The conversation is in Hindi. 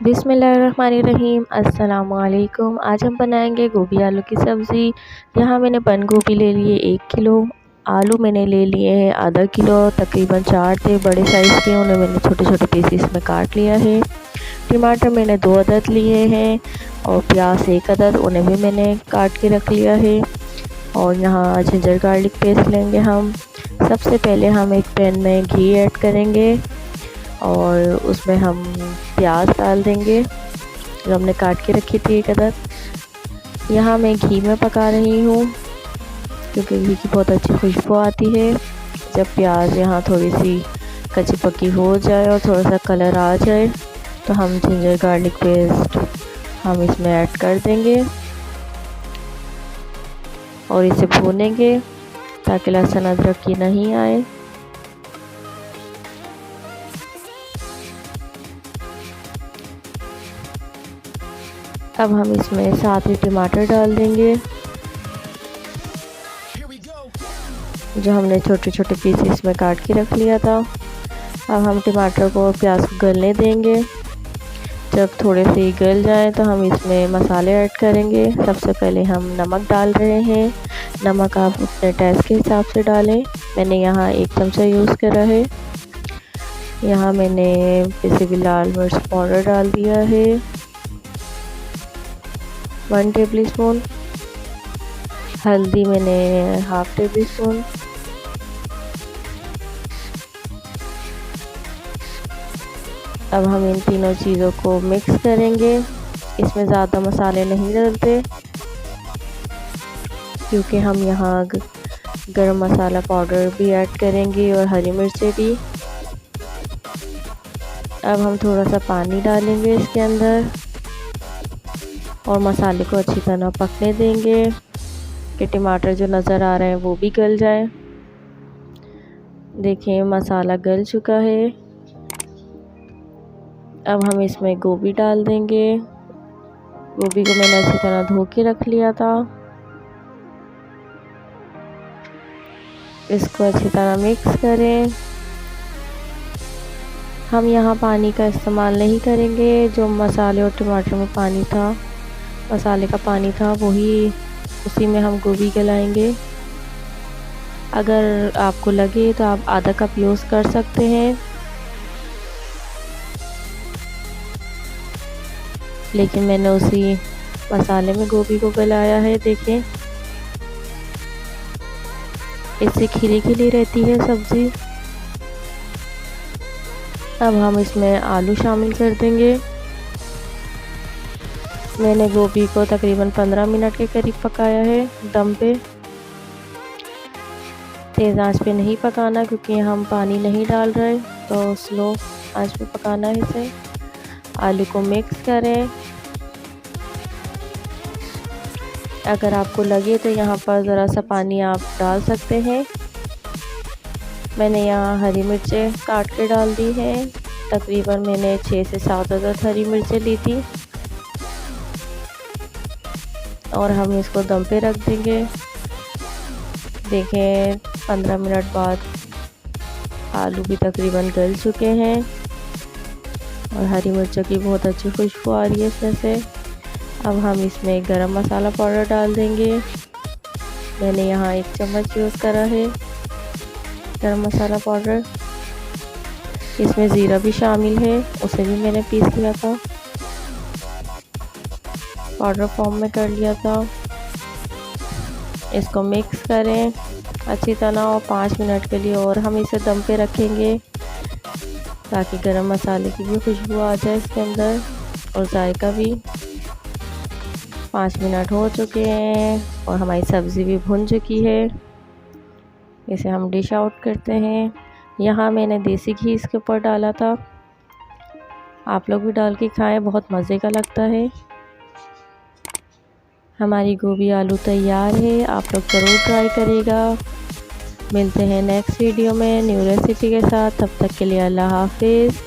बिस्मिल्लाहिर्रहमानिर्रहीम। अस्सलामुअलैकुम। आज हम बनाएंगे गोभी आलू की सब्ज़ी। यहाँ मैंने बंद गोभी ले लिए 1 किलो। आलू मैंने ले लिए हैं आधा किलो, तकरीबन 4 थे बड़े साइज़ के, उन्हें मैंने छोटे छोटे पीसेस में काट लिया है। टमाटर मैंने 2 अदद लिए हैं और प्याज 1 अदद, उन्हें भी मैंने काट के रख लिया है। और यहाँ जिंजर गार्लिक पेस्ट लेंगे हम। सबसे पहले हम एक पैन में घी ऐड करेंगे और उसमें हम प्याज डाल देंगे जो हमने काट के रखी थी 1 अदद। यहाँ मैं घी में पका रही हूँ क्योंकि घी की बहुत अच्छी खुशबू आती है। जब प्याज यहाँ थोड़ी सी कच्ची पक्की हो जाए और थोड़ा सा कलर आ जाए तो हम जिंजर गार्लिक पेस्ट हम इसमें ऐड कर देंगे और इसे भूनेंगे ताकि लहसुन अदरक की नहीं आए। अब हम इसमें साथ ही टमाटर डाल देंगे जो हमने छोटे छोटे पीसेस में काट के रख लिया था। अब हम टमाटर को और प्याज को गलने देंगे। जब थोड़े से गल जाए तो हम इसमें मसाले ऐड करेंगे। सबसे पहले हम नमक डाल रहे हैं। नमक आप अपने टेस्ट के हिसाब से डालें। मैंने यहाँ 1 चमचा यूज़ करा है। यहाँ मैंने पिसी हुई लाल मिर्च पाउडर डाल दिया है 1 टेबल स्पून। हल्दी मैंने 1/2 टेबल स्पून। अब हम इन तीनों चीज़ों को मिक्स करेंगे। इसमें ज़्यादा मसाले नहीं डालते क्योंकि हम यहाँ गरम मसाला पाउडर भी ऐड करेंगे और हरी मिर्चें भी। अब हम थोड़ा सा पानी डालेंगे इसके अंदर और मसाले को अच्छी तरह पकने देंगे कि टमाटर जो नज़र आ रहे हैं वो भी गल जाए। देखिए मसाला गल चुका है। अब हम इसमें गोभी डाल देंगे। गोभी को मैंने अच्छी तरह धो के रख लिया था। इसको अच्छी तरह मिक्स करें। हम यहाँ पानी का इस्तेमाल नहीं करेंगे। जो मसाले और टमाटर में पानी था, मसाले का पानी था, वही उसी में हम गोभी गलाएंगे। अगर आपको लगे तो आप आधा कप यूज़ कर सकते हैं, लेकिन मैंने उसी मसाले में गोभी को गलाया है। देखें इससे खिली खिली रहती है सब्ज़ी। अब हम इसमें आलू शामिल कर देंगे। मैंने गोभी को तकरीबन 15 मिनट के करीब पकाया है दम पे। तेज़ आंच पे नहीं पकाना क्योंकि हम पानी नहीं डाल रहे, तो स्लो आंच पे पकाना है इसे। आलू को मिक्स करें। अगर आपको लगे तो यहाँ पर ज़रा सा पानी आप डाल सकते हैं। मैंने यहाँ हरी मिर्चें काट के डाल दी हैं। तकरीबन मैंने 6 से 7 अदद हरी मिर्चें ली थी और हम इसको दम पे रख देंगे। देखें 15 मिनट बाद आलू भी तकरीबन गल चुके हैं और हरी मिर्चों की बहुत अच्छी खुशबू आ रही है इसमें से। अब हम इसमें गरम मसाला पाउडर डाल देंगे। मैंने यहाँ 1 चम्मच यूज़ करा है गरम मसाला पाउडर। इसमें ज़ीरा भी शामिल है, उसे भी मैंने पीस लिया था, पाउडर फॉर्म में कर लिया था। इसको मिक्स करें अच्छी तरह और 5 मिनट के लिए और हम इसे दम पे रखेंगे ताकि गरम मसाले की भी खुशबू आ जाए इसके अंदर और जायका भी। 5 मिनट हो चुके हैं और हमारी सब्ज़ी भी भुन चुकी है। इसे हम डिश आउट करते हैं। यहाँ मैंने देसी घी इसके ऊपर डाला था। आप लोग भी डाल के खाएं, बहुत मज़े का लगता है। हमारी गोभी आलू तैयार है, आप लोग ज़रूर ट्राई करिएगा। मिलते हैं नेक्स्ट वीडियो में न्यू रेसिपी के साथ। तब तक के लिए अल्लाह हाफिज़।